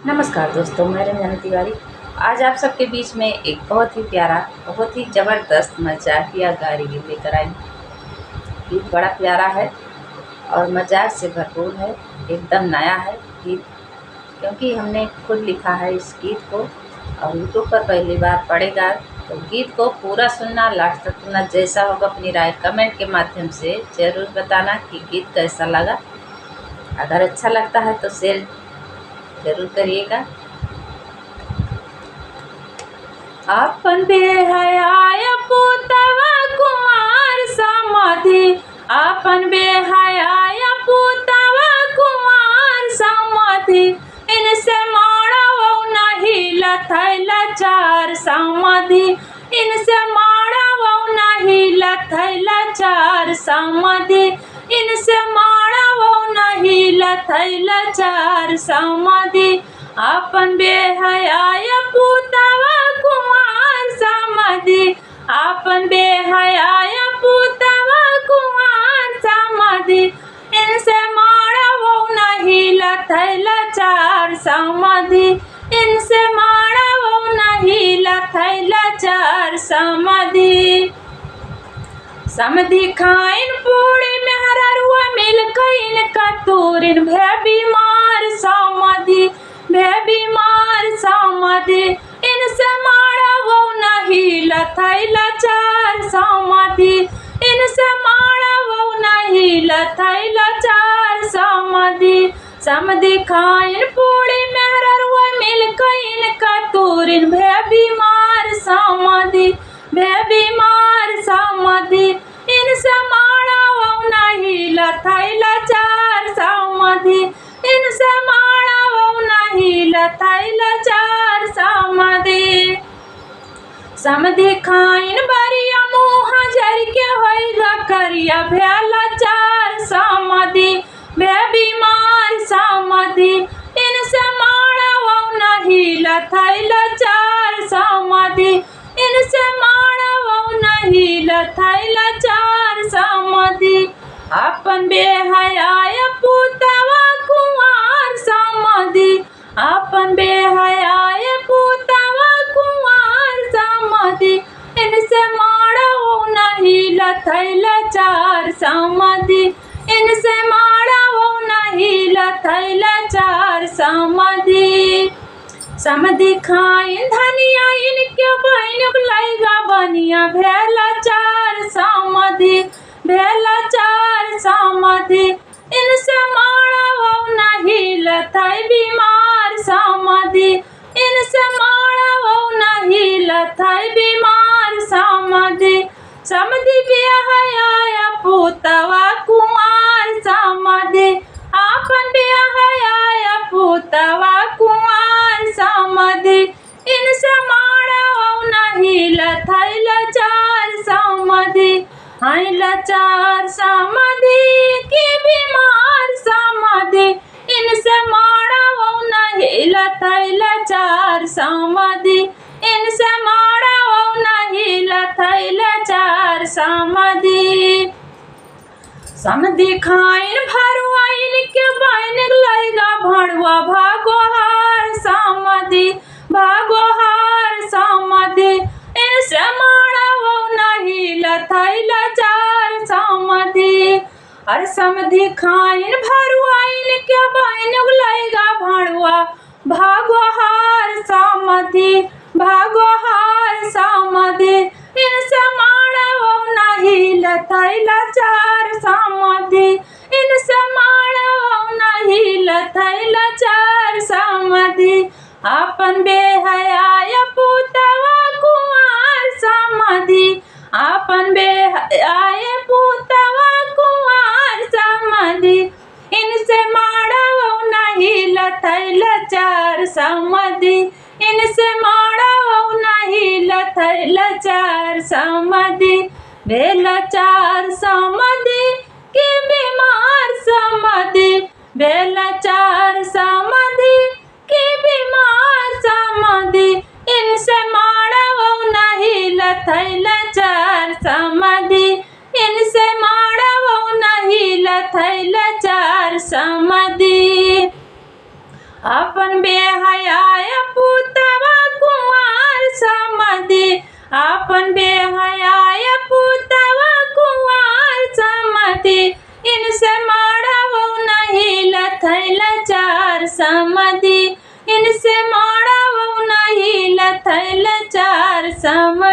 नमस्कार दोस्तों, मैं रंजना तिवारी। आज आप सबके बीच में एक बहुत ही प्यारा, बहुत ही ज़बरदस्त मजाकिया गारी लेकर आई। गीत बड़ा प्यारा है और मजाक से भरपूर है। एकदम नया है गीत, क्योंकि हमने खुद लिखा है इस गीत को और यूट्यूब पर पहली बार पड़ेगा। तो गीत को पूरा सुनना, लास्ट तक सुनना। जैसा होगा अपनी राय कमेंट के माध्यम से ज़रूर बताना कि गीत कैसा लगा। अगर अच्छा लगता है तो शेयर जरूर करिएगा। अपन बेहया पुतवा कुमार समाधि, अपन बेहया पुतवा कुमार समाधि, इनसे माड़ो नहीं लथैला चार समाधि, इनसे माड़ो नहीं लथैला चार समाधि, इनसे माड़ो नहीं लथैला चार समाधि, अपन बेहया पुतवा कुमार समाधि, अपन बेहया पुतवा कुमार समाधि, इनसे माड़ो नहीं लथैला चार समाधि, इनसे माड़ो नहीं लथैला चार समाधि। समधि खाइन पूरी मेहररुआ मिल कइन कतूरिन भे बीमार समाधि, भे बीमार समाधि, इनसे माड़ो नहीं लथैला चार समाधि, इनसे माड़ो नहीं लथैला चार समाधि। समधि खाइन पूरी मेहररुआ मिल कइन कतूरिन भे बीमार समाधि, भे बीमार समाधि, इनसे माड़ो नहीं लथैला चार समाधि, इनसे माड़ो नहीं लथैला चार समाधि। समधि खाइन बरिया मुँह जर के होइगा करिया भेला चार समाधि, भे बीमार समाधि, इनसे माड़ो नहीं लथैला चार समाधि, इनसे माड़ो नहीं लथैला चार समाधि। अपन बेहया पुतवा कुमार समाधि, अपन बेहया पुतवा कुमार समाधि, इनसे माड़ो नहीं लथैला चार समाधि, इनसे माड़ो नहीं लथैला चार समाधि। समधि खाइन धनिया इनके बहन लैगा बनिया भेला चार समाधि, भेला चार समाधि, इनसे माड़ो नहीं लथै बीमार समाधि, इनसे माड़ो नहीं लथै बीमार समाधि। समधि बेहया पुतवा कुमार समाधि, अपन बेहया पुतवा कुमार समाधि, इनसे माड़ो नहीं लथैला चार समाधि, हाय लाचार समाधि की बीमार समाधि, इनसे माड़ो नहीं लथैला चार समाधि, इनसे माड़ो नहीं लथैला चार समाधि। समधि खाइन भरुआ इनके बहन लैगा भड़ुआ भागोहार समाधि, भागोहार समाधि, इनसे माड़ो नहीं लथैला चार समाधि। और समधि खाइन भरुआ इनके बहन लैगा भड़ुआ भागोहार समाधि, भागोहार समाधि, इनसे माड़ो नहीं लथैला चार समाधि, इनसे माड़ो नहीं लथैला चार समाधि। अपन बेहया पुतवा कुमार समाधि, अपन बेहया पुतवा कुमार समाधि, इनसे माड़ो नहीं लथैला चार समाधि, इनसे माड़ो नहीं लथैला चार समाधि। भेला चार समाधि की बीमार समाधि, भेला चार समाधि की बीमार समाधि, इनसे माड़ो नहीं लथैला चार समाधि, इनसे माड़ो नहीं लथैला चार समाधि। अपन बेहा बेहयाय पुतवा कुंवार समधि आपन बेहयाय पुतवा कुंवार समधि इनसे माड़ावो नहीं लथैल चार समधि इनसे माड़ावो नहीं लथैल चार समधि।